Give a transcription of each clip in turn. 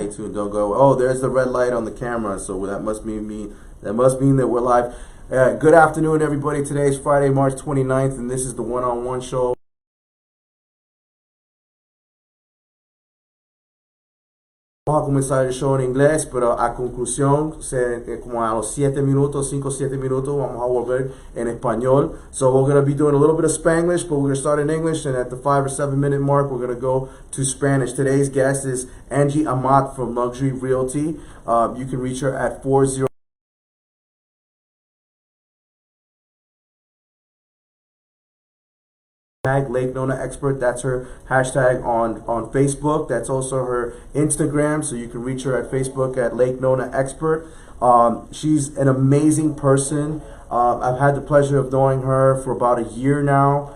stay tuned. Don't go, oh, there's the red light on the camera, so that must mean that we're live. Good afternoon, everybody. Today is Friday, March 29th, and this is the One on One show. Vamos a comenzar el show en inglés, pero a conclusión, como a los 7 minutos, 5 o 7 minutos, vamos a volver en español. So we're going to be doing a little bit of Spanglish, but we're going to start in English, and at the 5 or 7 minute mark, we're going to go to Spanish. Today's guest is Angie Amat from Luxury Realty. You can reach her at 40. Lake Nona Expert, that's her hashtag on Facebook. That's also her Instagram, so you can reach her at Facebook at Lake Nona Expert. She's an amazing person. I've had the pleasure of knowing her for about a year now.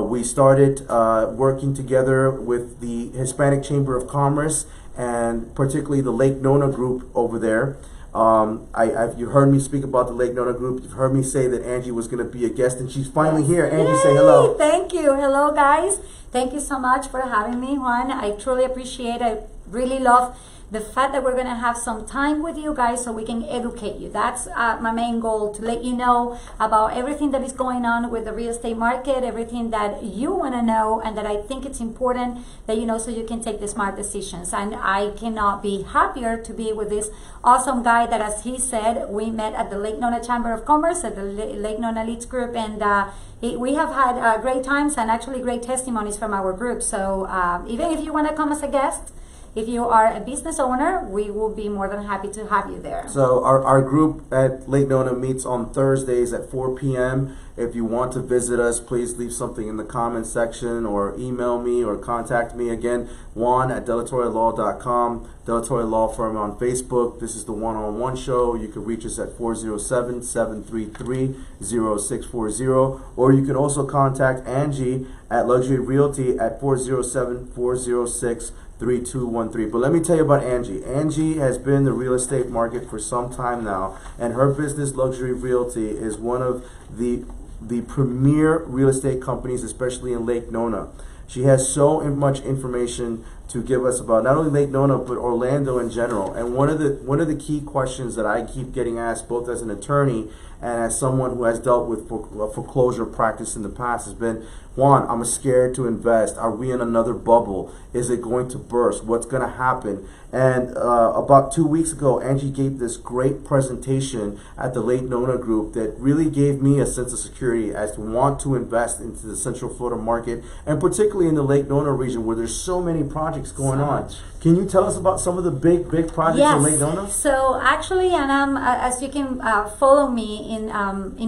We started working together with the Hispanic Chamber of Commerce and particularly the Lake Nona group over there. You heard me speak about the Lake Nona group. You've heard me say that Angie was going to be a guest, and she's finally here. Angie, Yay! Say hello. Thank you. Hello, guys. Thank you so much for having me, Juan. I truly appreciate it. I really love the fact that we're going to have some time with you guys so we can educate you. That's my main goal, to let you know about everything that is going on with the real estate market, everything that you want to know, and that I think it's important that you know so you can take the smart decisions. And I cannot be happier to be with this awesome guy that, as he said, we met at the Lake Nona Chamber of Commerce, at the Lake Nona Leads Group, and we have had great times and actually great testimonies from our group. So even if you want to come as a guest, if you are a business owner, we will be more than happy to have you there. So our group at Lake Nona meets on Thursdays at 4 p.m. If you want to visit us, please leave something in the comment section or email me or contact me. Again, Juan at delatorrelaw.com, Delatorre Law Firm on Facebook. This is the One on One show. You can reach us at 407-733-0640, or you can also contact Angie at Luxury Realty at 407-406-3213. But let me tell you about Angie. Angie has been in the real estate market for some time now, and her business, Luxury Realty, is one of the premier real estate companies, especially in Lake Nona. She has so much information to give us about not only Lake Nona but Orlando in general. And one of the key questions that I keep getting asked, both as an attorney and as someone who has dealt with foreclosure practice in the past, has been, Juan, I'm scared to invest. Are we in another bubble? Is it going to burst? What's going to happen? And about 2 weeks ago, Angie gave this great presentation at the Lake Nona group that really gave me a sense of security as to want to invest into the Central Florida market, and particularly in the Lake Nona region where there's so many projects going on. Can you tell us about some of the big projects in Lake Nona? So actually, and as you can follow me in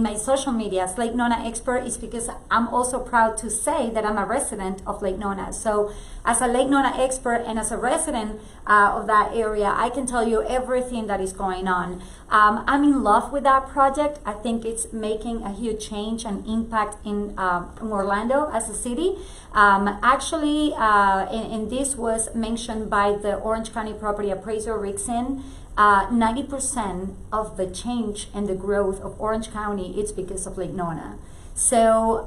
my social media as Lake Nona Expert, is because I'm also proud to say that I'm a resident of Lake Nona. So as a Lake Nona Expert and as a resident of that area, I can tell you everything that is going on. I'm in love with that project. I think it's making a huge change and impact in Orlando as a city. Actually, and this was mentioned by the Orange County property appraiser, Rickson, 90% of the change and the growth of Orange County, it's because of Lake Nona. So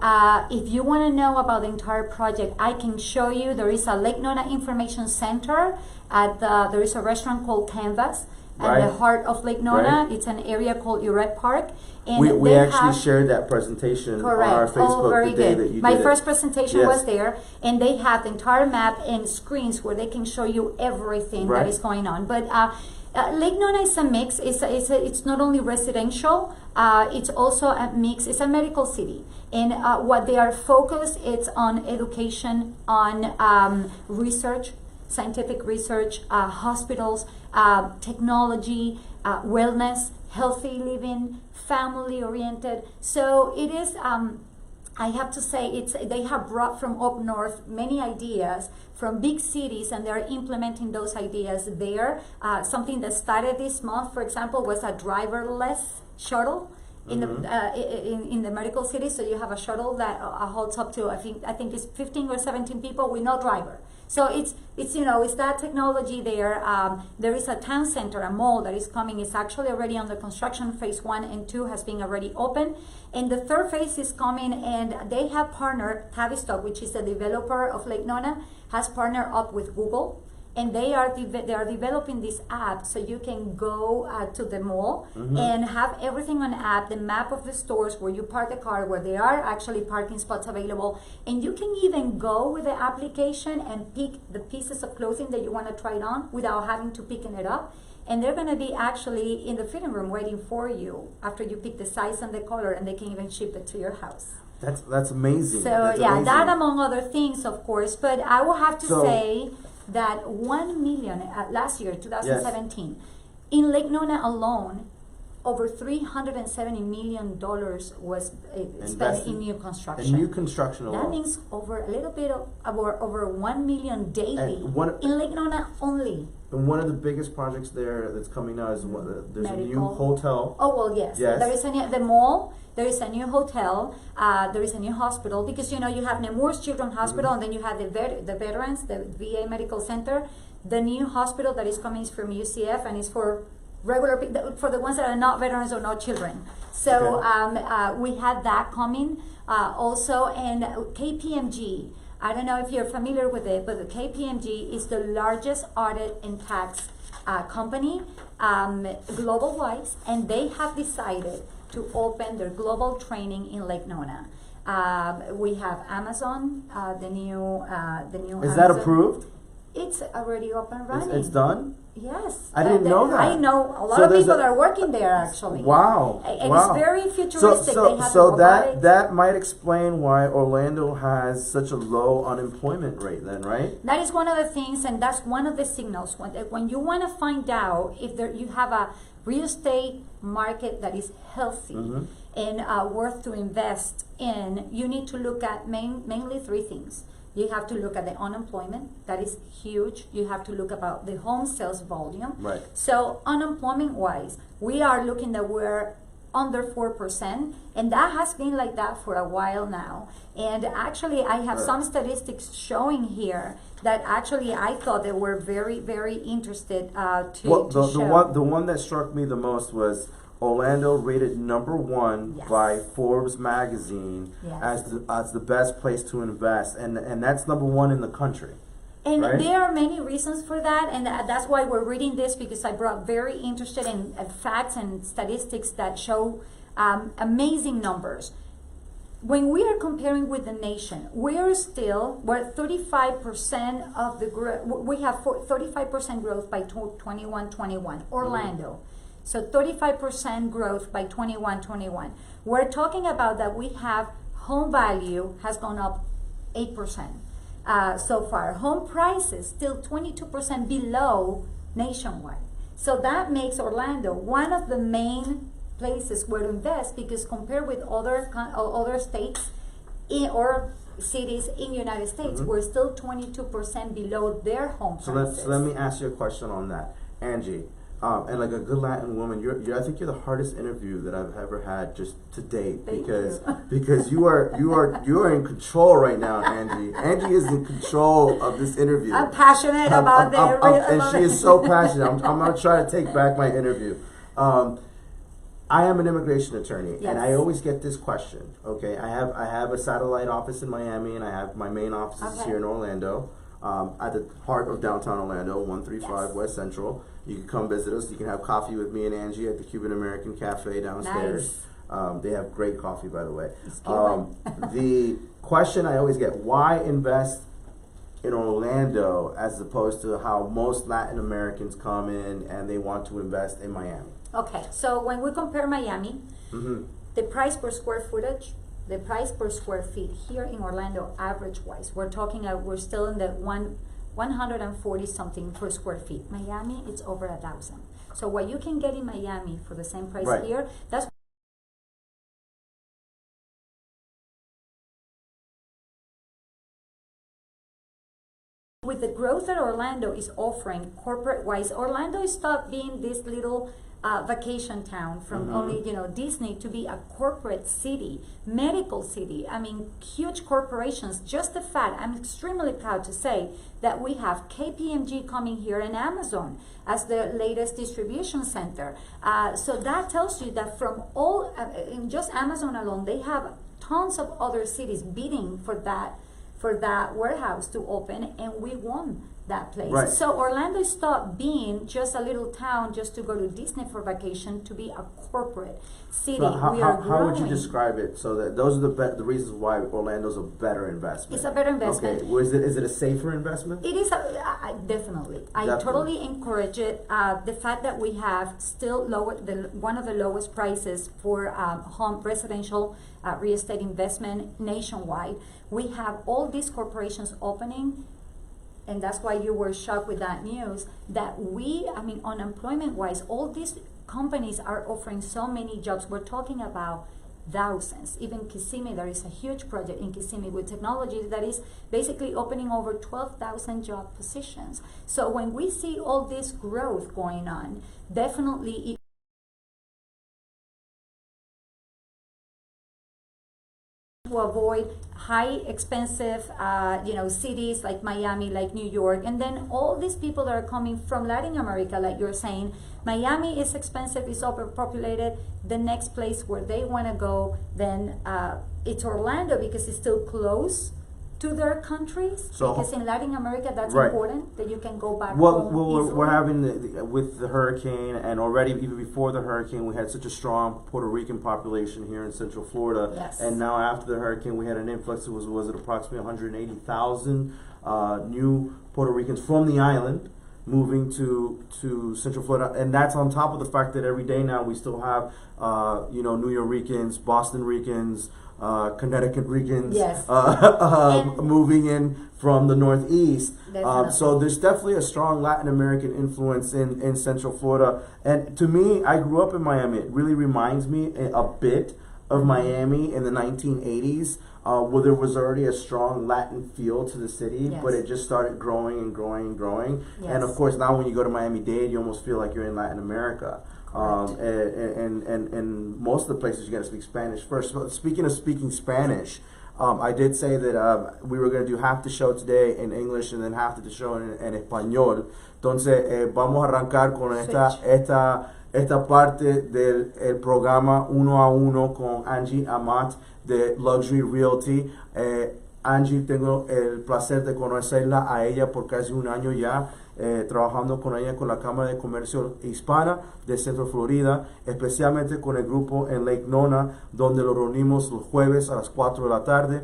if you want to know about the entire project, I can show you. There is a Lake Nona Information Center. There is a restaurant called Canvas at the heart of Lake Nona. It's an area called Uret Park. And we actually shared that presentation on our Facebook the day that you did My first presentation was there, and they have the entire map and screens where they can show you everything that is going on. But Lake Nona is a mix. It's not only residential, it's also a mix. It's a medical city. And what they are focused, it's on education, on research, scientific research, hospitals, technology, wellness, healthy living, family oriented. So it is, I have to say, they have brought from up north many ideas from big cities, and they're implementing those ideas there. Something that started this month, for example, was a driverless shuttle in the medical city. So you have a shuttle that holds up to I think it's 15 or 17 people with no driver. So it's that technology there. There is a town center, a mall that is coming. It's actually already under construction. Phase 1 and 2 has been already open, and the third phase is coming. And they have partnered, Tavistock, which is the developer of Lake Nona, has partnered up with Google and they are developing this app so you can go to the mall and have everything on app, the map of the stores where you park the car, where there are actually parking spots available, and you can even go with the application and pick the pieces of clothing that you want to try it on without having to picking it up. And they're going to be actually in the fitting room waiting for you after you pick the size and the color, and they can even ship it to your house. That's amazing. So that's yeah, amazing. that among other things, of course. But I will have to say that 1 million last year, 2017, in Lake Nona alone, over $370 million was spent in new construction. In new construction alone. That means over a little bit of over 1 million daily in Lake Nona only. And one of the biggest projects there that's coming out is there's a new hotel. Oh well, yes. There is the mall. There is a new hotel. There is a new hospital, because you have Nemours Children's Hospital, and then you have the veterans, the VA Medical Center. The new hospital that is coming is from UCF, and is for for the ones that are not veterans or not children. So we had that coming also, and KPMG. I don't know if you're familiar with it, but the KPMG is the largest audit and tax company global-wise, and they have decided to open their global training in Lake Nona. We have Amazon, the new Is that approved? It's already up and running. It's done? Yes. I didn't know that. I know a lot of people are working there actually. Wow. And it's very futuristic. So that might explain why Orlando has such a low unemployment rate then, right? That is one of the things, and that's one of the signals. When you want to find out if you have a real estate market that is healthy and worth to invest in, you need to look at mainly three things. You have to look at the unemployment, that is huge. You have to look about the home sales volume. Right. So unemployment wise, we are looking that we're under 4%, and that has been like that for a while now. And actually, I have some statistics showing here that actually I thought they were very, very interested to show. The one that struck me the most was Orlando rated #1 by Forbes magazine as the best place to invest, and that's #1 in the country. And right? there are many reasons for that, and that's why we're reading this, because I brought very interested in facts and statistics that show amazing numbers. When we are comparing with the nation, we're 35% of the growth. We have 35% growth by 21-21. Orlando. So 35% growth by 21-21. We're talking about that we have home value has gone up 8% so far. Home prices still 22% below nationwide. So that makes Orlando one of the main places where to invest, because compared with other states or cities in the United States, we're still 22% below their home prices. So let me ask you a question on that, Angie. And like a good Latin woman, I think you're the hardest interview that I've ever had just to date, because you are in control right now, Angie. Angie is in control of this interview. I'm passionate about and she is so passionate. I'm gonna try to take back my interview. I am an immigration attorney, and I always get this question. Okay, I have a satellite office in Miami, and I have my main office here in Orlando, at the heart of downtown Orlando, 135 West Central. You can come visit us. You can have coffee with me and Angie at the Cuban American Cafe downstairs. Nice. They have great coffee, by the way. The question I always get: why invest in Orlando as opposed to how most Latin Americans come in and they want to invest in Miami? Okay, so when we compare Miami, the price per square footage, the price per square feet here in Orlando, average-wise, we're still in the 140 something per square feet. Miami, it's over 1,000. So what you can get in Miami for the same price here, that's with the growth that Orlando is offering corporate-wise. Orlando is stopped being this little vacation town from only Disney to be a corporate city, medical city. I mean, huge corporations. Just the fact, I'm extremely proud to say that we have KPMG coming here and Amazon as the latest distribution center. So that tells you that from all, in just Amazon alone, they have tons of other cities bidding for that warehouse to open, and we won that place. Right. So Orlando stopped being just a little town just to go to Disney for vacation to be a corporate city. So how would you growing. describe it? So that those are the reasons why Orlando's a better investment. It's a better investment. Okay, well, is it a safer investment? It is definitely. I Definitely. totally encourage it. The fact that we have still one of the lowest prices for home residential real estate investment nationwide. We have all these corporations opening, and that's why you were shocked with that news. That unemployment-wise, all these companies are offering so many jobs. We're talking about thousands. Even Kissimmee, there is a huge project in Kissimmee with technology that is basically opening over 12,000 job positions. So when we see all this growth going on, definitely to avoid high expensive cities like Miami, like New York, and then all these people that are coming from Latin America, like you're saying, Miami is expensive, it's overpopulated. The next place where they want to go, then it's Orlando, because it's still close to their countries. So, because in Latin America, that's right. important that you can go back Well, home we're having with the hurricane, and already even before the hurricane, we had such a strong Puerto Rican population here in Central Florida. Yes. And now after the hurricane, we had an influx. It was it approximately 180,000 new Puerto Ricans from the island moving to Central Florida, and that's on top of the fact that every day now we still have New York Ricans, Boston Ricans, Connecticut Ricans, yes. moving in from the Northeast. Definitely. So there's definitely a strong Latin American influence in Central Florida. And to me, I grew up in Miami. It really reminds me a bit of Miami in the 1980s, where there was already a strong Latin feel to the city, Yes. but it just started growing and growing and growing. Yes. And of course, now when you go to Miami-Dade, you almost feel like you're in Latin America. And most of the places you got to speak Spanish first. So speaking of speaking Spanish, I did say that we were going to do half the show today in English and then half the show en español. Entonces, vamos a arrancar con esta parte del programa uno a uno con Angie Amat de Luxury Realty. Angie, tengo el placer de conocerla a ella por casi un año ya, trabajando con ella con la Cámara de Comercio Hispana de Centro Florida, especialmente con el grupo en Lake Nona, donde lo reunimos los jueves a las 4 de la tarde.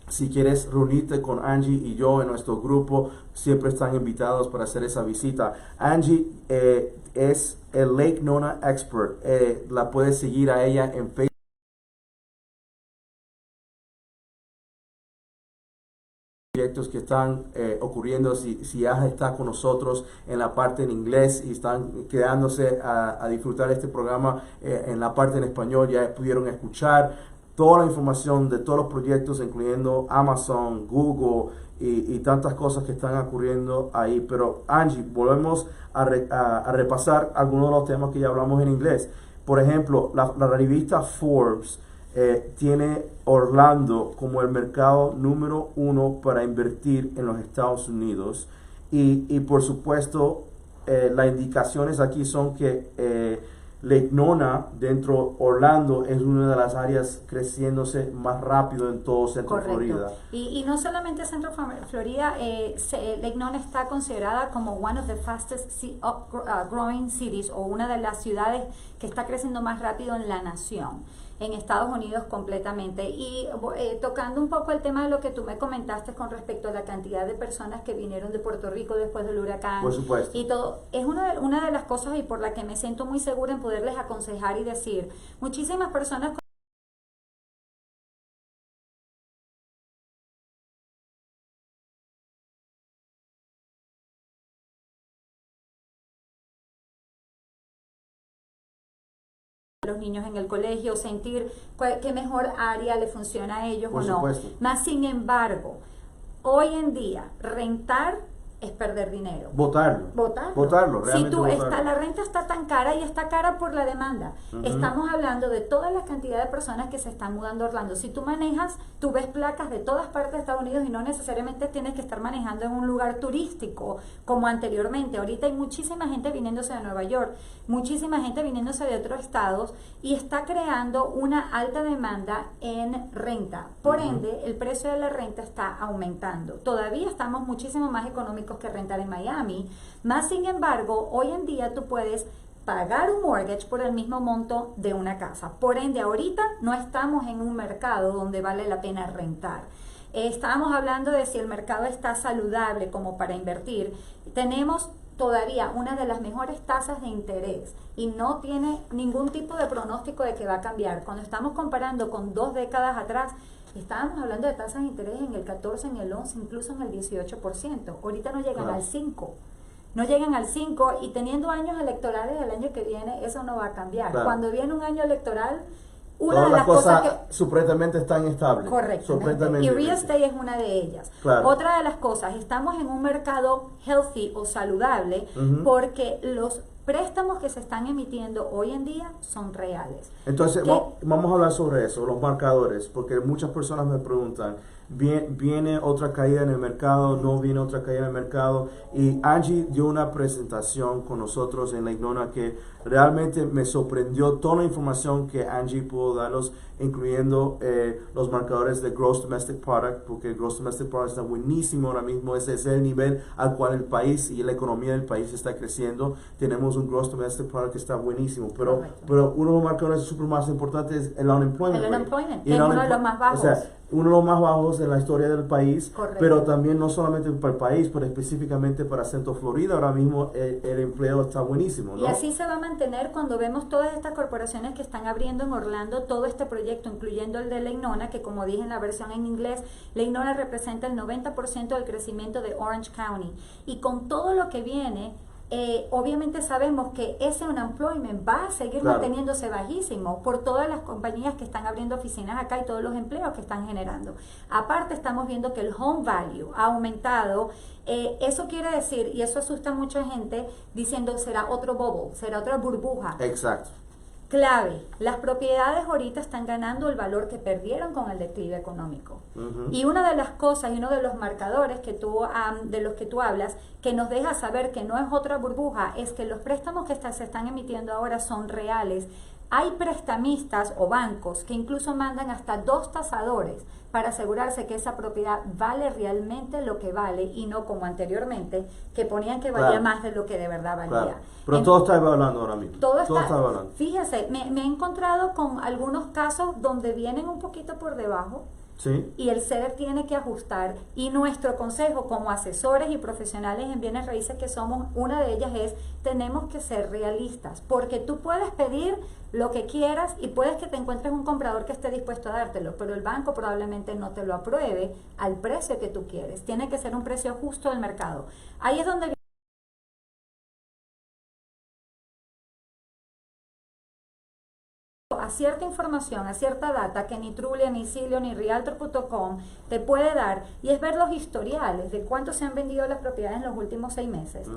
Si quieres reunirte con Angie y yo en nuestro grupo, siempre están invitados para hacer esa visita. Angie es el Lake Nona Expert. La puedes seguir a ella en Facebook. Proyectos que están ocurriendo, si ya está con nosotros en la parte en inglés y están quedándose a disfrutar este programa en la parte en español, ya pudieron escuchar toda la información de todos los proyectos, incluyendo Amazon, Google y tantas cosas que están ocurriendo ahí. Pero Angie, volvemos a repasar algunos de los temas que ya hablamos en inglés. Por ejemplo, la revista Forbes tiene Orlando como el mercado número 1 para invertir en los Estados Unidos, y por supuesto las indicaciones aquí son que Lake Nona dentro Orlando es una de las áreas creciéndose más rápido en todo Centro Florida. Y no solamente Centro Florida, Lake Nona está considerada como one of the fastest growing cities, o una de las ciudades que está creciendo más rápido en la nación, en Estados Unidos completamente. Y tocando un poco el tema de lo que tú me comentaste con respecto a la cantidad de personas que vinieron de Puerto Rico después del huracán. Por supuesto. Y todo, es una de las cosas y por la que me siento muy segura en poderles aconsejar y decir, muchísimas personas los niños en el colegio, sentir qué mejor área le funciona a ellos Por o no. supuesto. Más sin embargo, hoy en día, rentar es perder dinero. Votarlo, Si realmente votarlo. la renta está tan cara y está cara por la demanda. Estamos hablando de toda la cantidad de personas que se están mudando a Orlando. Si tú manejas, tú ves placas de todas partes de Estados Unidos y no necesariamente tienes que estar manejando en un lugar turístico como anteriormente. Ahorita hay muchísima gente viniéndose de Nueva York, muchísima gente viniéndose de otros estados, y está creando una alta demanda en renta. Por ende, el precio de la renta está aumentando. Todavía estamos muchísimo más económicos económicos que rentar en Miami. Más sin embargo, hoy en día tú puedes pagar un mortgage por el mismo monto de una casa. Por ende, ahorita no estamos en un mercado donde vale la pena rentar. Estábamos hablando de si el mercado está saludable como para invertir. Tenemos todavía una de las mejores tasas de interés y no tiene ningún tipo de pronóstico de que va a cambiar. Cuando estamos comparando con 2 décadas atrás, estábamos hablando de tasas de interés en el 14, en el 11, incluso en el 18%. Ahorita no llegan al 5%. No llegan al 5 y teniendo años electorales el año que viene, eso no va a cambiar. Claro. Cuando viene un año electoral, una Todas de las cosas que... supuestamente están estables. Correcto. Y real estate es una de ellas. Claro. Otra de las cosas, estamos en un mercado healthy o saludable porque los préstamos que se están emitiendo hoy en día son reales. Entonces, vamos a hablar sobre eso, los marcadores, porque muchas personas me preguntan, ¿viene otra caída en el mercado? ¿No viene otra caída en el mercado? Y Angie dio una presentación con nosotros en Lake Nona que realmente me sorprendió toda la información que Angie pudo darnos, incluyendo los marcadores de Gross Domestic Product, porque el Gross Domestic Product está buenísimo ahora mismo. Ese es el nivel al cual el país y la economía del país está creciendo. Tenemos un Gross Domestic Product que está buenísimo, pero uno de los marcadores súper más importantes es el unemployment. El unemployment, que es uno de los más bajos. O sea, uno de los más bajos en la historia del país. Correcto. Pero también no solamente para el país, pero específicamente para Centro Florida. Ahora mismo el empleo está buenísimo, ¿no? Y así se va a mantener cuando vemos todas estas corporaciones que están abriendo en Orlando todo este proyecto, incluyendo el de Lake Nona, que como dije en la versión en inglés, Lake Nona representa el 90% del crecimiento de Orange County. Y con todo lo que viene, obviamente sabemos que ese unemployment va a seguir manteniéndose bajísimo por todas las compañías que están abriendo oficinas acá y todos los empleos que están generando. Aparte estamos viendo que el home value ha aumentado. Eso quiere decir, y eso asusta a mucha gente, diciendo será otro bubble, será otra burbuja. Exacto. Clave, las propiedades ahorita están ganando el valor que perdieron con el declive económico. Y una de las cosas y uno de los marcadores que de los que tú hablas, que nos deja saber que no es otra burbuja, es que los préstamos que se están emitiendo ahora son reales. Hay prestamistas o bancos que incluso mandan hasta 2 tasadores para asegurarse que esa propiedad vale realmente lo que vale y no como anteriormente, que ponían que valía más de lo que de verdad valía. Pero todo está evaluando ahora mismo. Todo está evaluando. Fíjese, me he encontrado con algunos casos donde vienen un poquito por debajo. Sí. Y el CEDER tiene que ajustar, y nuestro consejo como asesores y profesionales en bienes raíces que somos, una de ellas es, tenemos que ser realistas, porque tú puedes pedir lo que quieras y puedes que te encuentres un comprador que esté dispuesto a dártelo, pero el banco probablemente no te lo apruebe al precio que tú quieres. Tiene que ser un precio justo del mercado. Ahí es donde a cierta información, a cierta data que ni Trulia, ni Silio, ni Realtor.com te puede dar, y es ver los historiales de cuánto se han vendido las propiedades en los últimos 6 meses.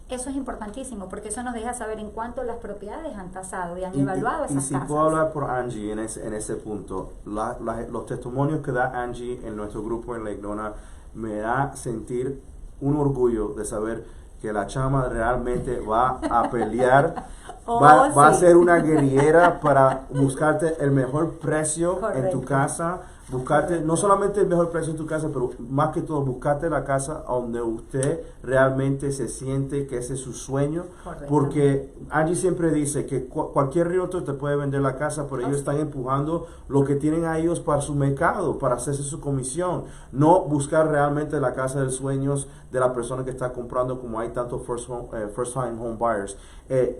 Eso es importantísimo porque eso nos deja saber en cuánto las propiedades han tasado y han evaluado esas si tasas. puedo hablar por Angie en ese punto, los testimonios que da Angie en nuestro grupo en Lake Nona me da sentir un orgullo de saber que la chama realmente va a pelear, va a ser una guerrillera para buscarte el mejor precio en tu casa, buscarte no solamente el mejor precio en tu casa, pero más que todo buscarte la casa donde usted realmente se siente que ese es su sueño. Porque Angie siempre dice que cualquier realtor te puede vender la casa, pero ellos están empujando lo que tienen a ellos para su mercado, para hacerse su comisión, no buscar realmente la casa de sueños de la persona que está comprando, como hay tantos first time home buyers.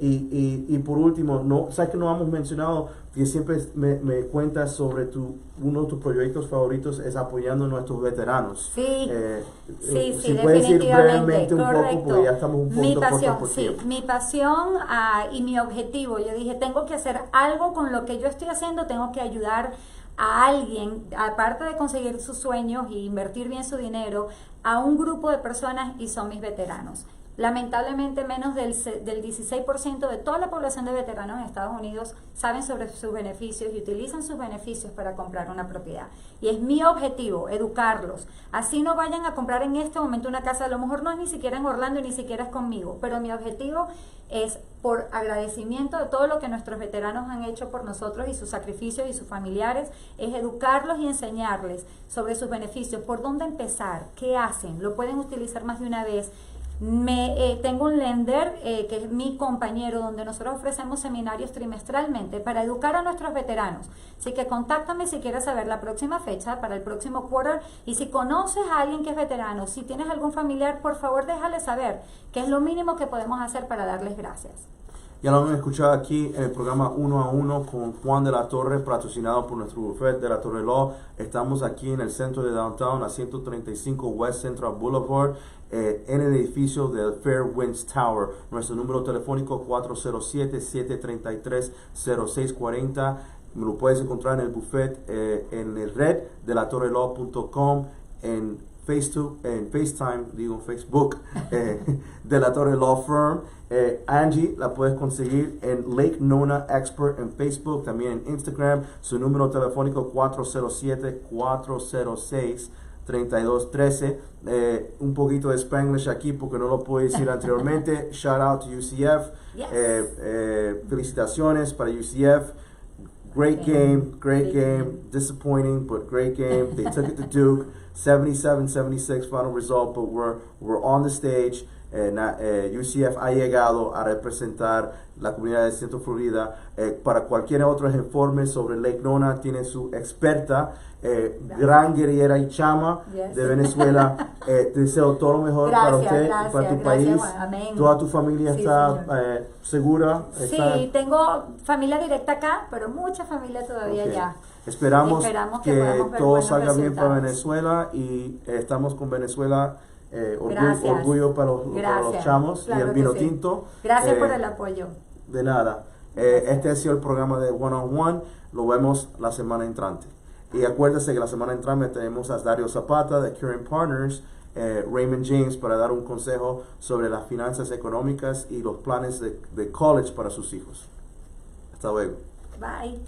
Y por último, sabes que no hemos mencionado, que siempre me cuentas sobre uno de tus proyectos favoritos es apoyando a nuestros veteranos. Sí, si puedes decir brevemente un poco, porque ya estamos un poquito cortos por tiempo. Mi pasión y mi objetivo, yo dije, tengo que hacer algo con lo que yo estoy haciendo, tengo que ayudar a alguien, aparte de conseguir sus sueños y invertir bien su dinero, a un grupo de personas, y son mis veteranos. Lamentablemente menos del 16% de toda la población de veteranos en Estados Unidos saben sobre sus beneficios y utilizan sus beneficios para comprar una propiedad. Y es mi objetivo, educarlos. Así no vayan a comprar en este momento una casa, a lo mejor no es ni siquiera en Orlando, ni siquiera es conmigo, pero mi objetivo es por agradecimiento de todo lo que nuestros veteranos han hecho por nosotros y sus sacrificios y sus familiares, es educarlos y enseñarles sobre sus beneficios, por dónde empezar, qué hacen, lo pueden utilizar más de una vez. Tengo un lender que es mi compañero, donde nosotros ofrecemos seminarios trimestralmente para educar a nuestros veteranos. Así que contáctame si quieres saber la próxima fecha para el próximo quarter, y si conoces a alguien que es veterano, si tienes algún familiar, por favor déjale saber, que es lo mínimo que podemos hacer para darles gracias. Ya lo han escuchado aquí en el programa Uno a Uno con Juan de la Torre, patrocinado por nuestro bufete de la Torre Law. Estamos aquí en el centro de Downtown, a 135 West Central Boulevard, en el edificio del Fairwinds Tower. Nuestro número telefónico 407-733-0640. Me lo puedes encontrar en el buffet, en el red de latorrelaw.com, en Facebook de la Torre Law Firm. Angie la puedes conseguir en Lake Nona Expert en Facebook, también en Instagram. Su número telefónico 407-406-3213. Un poquito de Spanglish aquí porque no lo puedo decir anteriormente. Shout out to UCF. Yes. Felicitaciones para UCF. Great game. Disappointing, but great game. They took it to Duke. 77-76 final result, but we're on the stage. UCF ha llegado a representar la comunidad de Centro Florida. Para cualquier otro informe sobre Lake Nona, tiene su experta, gran guerrillera y chama de Venezuela. Te deseo todo lo mejor para usted y para tu país. Amén. Toda tu familia está segura. Sí, tengo familia directa acá, pero mucha familia todavía allá. Esperamos que todo salga bien para resultados. Venezuela, y estamos con Venezuela. Orgullo para los chamos, claro, y el vino tinto. Gracias por el apoyo. De nada. Este ha sido el programa de One on One. Lo vemos la semana entrante. Y acuérdese que la semana entrante tenemos a Dario Zapata de Current Partners, Raymond James, para dar un consejo sobre las finanzas económicas y los planes de college para sus hijos. Hasta luego. Bye.